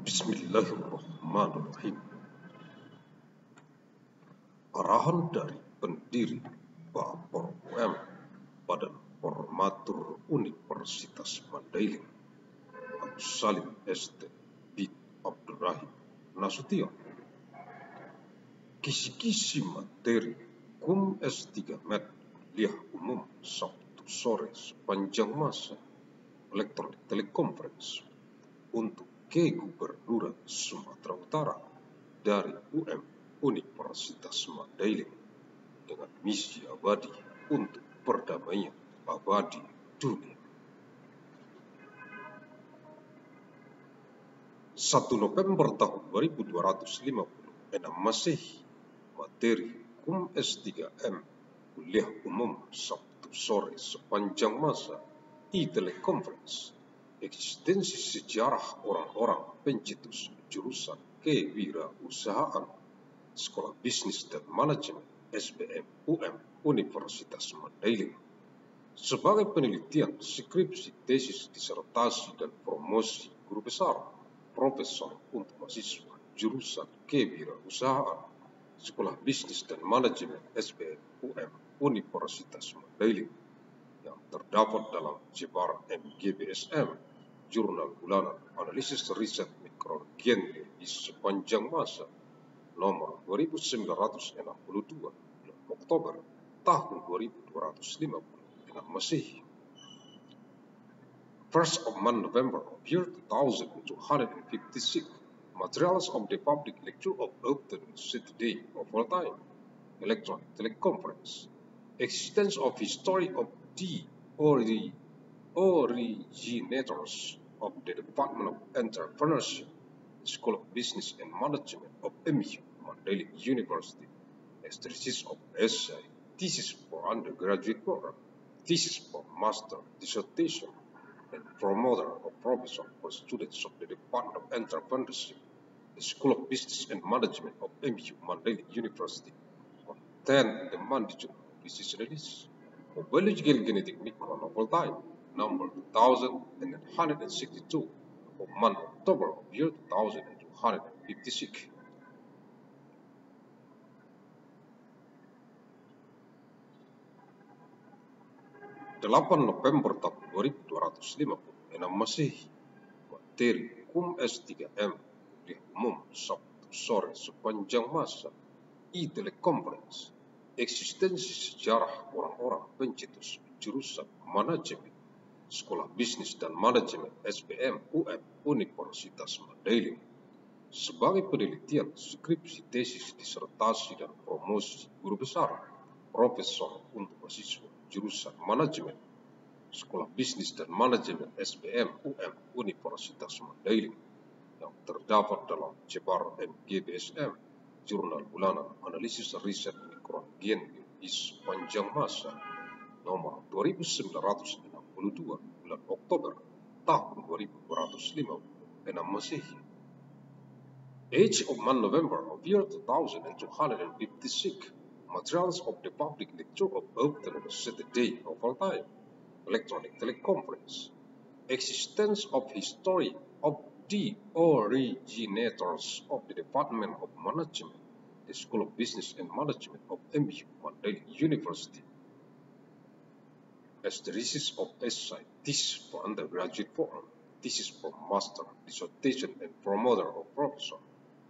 Bismillahirrahmanirrahim. Arahan dari pendiri Bapor UM Badan Formatur Universitas Mandailing Agus Salim ST bin Abdurrahim Nasution. Kisi-kisi materi KUM S3 Med Kuliah Umum Sabtu sore sepanjang masa Electronic Teleconference untuk Kegubernuran Sumatera Utara dari UM Universitas Mandailing dengan misi abadi untuk perdamaian abadi dunia. 1 November tahun 2256 Masehi, materi KUM S3M Kuliah Umum Sabtu sore sepanjang masa e-teleconference, eksistensi sejarah orang-orang pencetus jurusan kewirausahaan Sekolah Bisnis dan Manajemen SBM UM Universitas Mandailing sebagai penelitian, skripsi, tesis, disertasi, dan promosi guru besar, profesor untuk mahasiswa jurusan kewirausahaan Sekolah Bisnis dan Manajemen SBM UM Universitas Mandailing yang terdapat dalam Jebar MGBSM, Jurnal Bulanan Analisis Riset Mikrogenetik di sepanjang masa nomor 2962 bulan Oktober tahun 2256 Masehi. 1st of November of year 2256, materials of the public lecture of Open Saturday of all time, electronic teleconference, existence of history of the originators of the Department of Entrepreneurship, School of Business and Management of MU Mandailing University, as thesis of essay, thesis for undergraduate program, thesis for master dissertation, and promoter or professor for students of the Department of Entrepreneurship, the School of Business and Management of MU Mandailing University, contained the mandatory business release of biological genetic micron of all time, number 2162 of month October of year 2256. Delapan November tahun 2256 Masehi, materi KUM S3M Kuliah Umum Sabtu sore sepanjang masa e-teleconference, eksistensi sejarah orang-orang pencetus jurusan manajemen Sekolah Bisnis dan Manajemen SBM UM Universitas Mandailing sebagai penelitian, skripsi, tesis, disertasi, dan promosi guru besar, profesor untuk mahasiswa jurusan manajemen Sekolah Bisnis dan Manajemen SBM UM Universitas Mandailing yang terdapat dalam Jebar MGBSM, Jurnal Bulanan Analisis Riset Mikrogenetik di sepanjang masa nomor 2962 bulan Oktober tahun 2256 Masehi. 8th of November of year 2256, materials of the public lecture of Open Saturday of all time, electronic teleconference, existence of history of the originators of the Department of Management, the School of Business and Management of MU Mandailing University, as thesis of essay, thesis for undergraduate program, thesis for master dissertation, and promoter or professor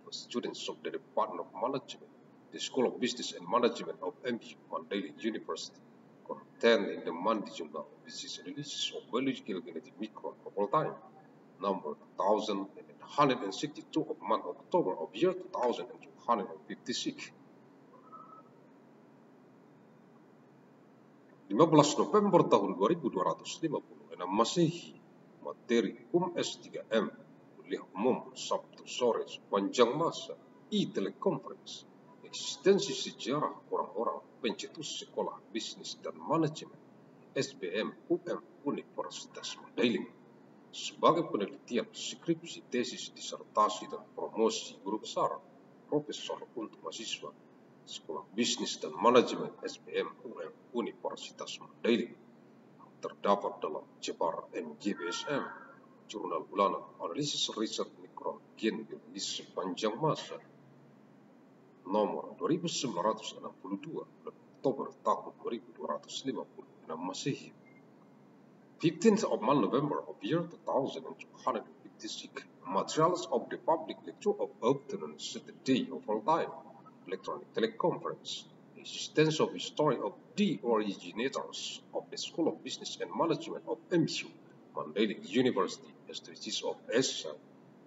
for students of the Department of Management, the School of Business and Management of MU Mandailing University, contained in the Monday Journal of Business Release of Biological Genetic Micron of all time, number 2162 of month October of year 2256. 15 November tahun 2256 Masehi, materi KUM S3M Kuliah Umum Sabtu sore sepanjang masa e-teleconference, eksistensi sejarah orang-orang pencetus Sekolah Bisnis dan Manajemen SBM UM Universitas Mandailing sebagai penelitian, skripsi, tesis, disertasi, dan promosi guru besar, profesor untuk mahasiswa Sekolah Bisnis dan Manajemen SBM UM Universitas Mandailing terdapat dalam Jebar MGBSM, Jurnal bulanan Analisis Riset Mikron Gen Biologis Sepanjang Masa nomor 2962 bulan Oktober tahun 2256 Masehi. 15th of November of year 2256. Materials of the public lecture of afternoon Saturday of all time. Electronic teleconference. Existence of history of the originators of the School of Business and Management of MU, Mandela University, as thesis of essay.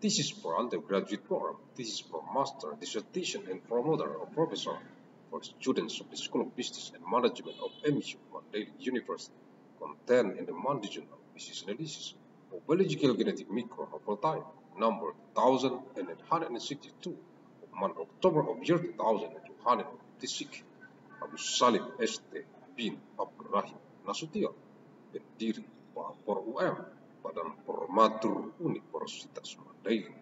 Thesis for undergraduate program, thesis for master, dissertation, and promoter or professor for students of the School of Business and Management of MU, Mandela University. Content in the Monday Journal, Business Analysis of Biological Genetic Micro of all time, number 1162 of month October of year 2256. Abu Salim ST bin Abdul Rahim Nasution, pendiri Bapor UM, Badan Formatur Universitas Mandailing.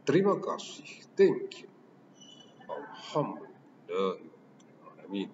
Terima kasih, thank you. Alhamdulillah. Amin.